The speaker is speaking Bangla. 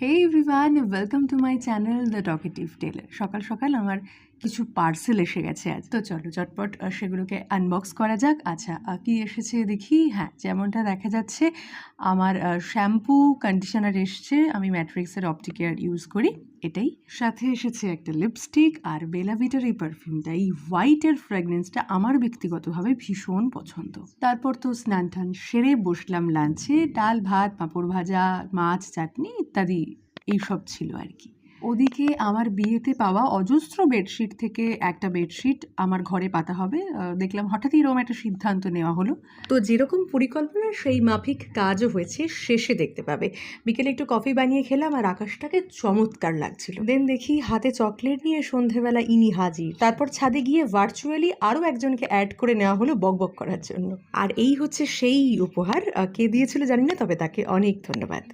Hey everyone, welcome to my channel the talkative teller. সকাল সকাল আমার কিছু পার্সেল এসে গেছে আজ, তো চলো চটপট সেগুলোকে আনবক্স করা যাক। আচ্ছা, কি এসেছে দেখি। হ্যাঁ, যেমনটা দেখা যাচ্ছে আমার শ্যাম্পু কন্ডিশনার এসছে। আমি ম্যাট্রিক্সের অপটিকেয়ার ইউজ করি, এটাই। সাথে এসেছে একটা লিপস্টিক আর বেলা ভিটার এই পারফিউমটা। এই হোয়াইটের ফ্র্যাগনেন্সটা আমার ব্যক্তিগতভাবে ভীষণ পছন্দ। তারপর তো স্নান টান সেরে বসলাম লাঞ্চে। ডাল, ভাত, পাঁপড় ভাজা, মাছ, চাটনি ইত্যাদি এইসব ছিল আর কি। ওদিকে আমার বিয়েতে পাওয়া অজস্র বেডশিট থেকে একটা বেডশিট আমার ঘরে পাতা হবে। দেখলাম হঠাৎই এরকম একটা সিদ্ধান্ত নেওয়া হলো। তো যেরকম পরিকল্পনা সেই মাফিক কাজও হয়েছে, শেষে দেখতে পাবে। বিকেলে একটু কফি বানিয়ে খেলাম আর আকাশটাকে চমৎকার লাগছিল। দেন দেখি হাতে চকলেট নিয়ে সন্ধেবেলা ইনি হাজির। তারপর ছাদে গিয়ে ভার্চুয়ালি আরও একজনকে অ্যাড করে নেওয়া হলো বকবক করার জন্য। আর এই হচ্ছে সেই উপহার। কে দিয়েছিল জানি না, তবে তাকে অনেক ধন্যবাদ।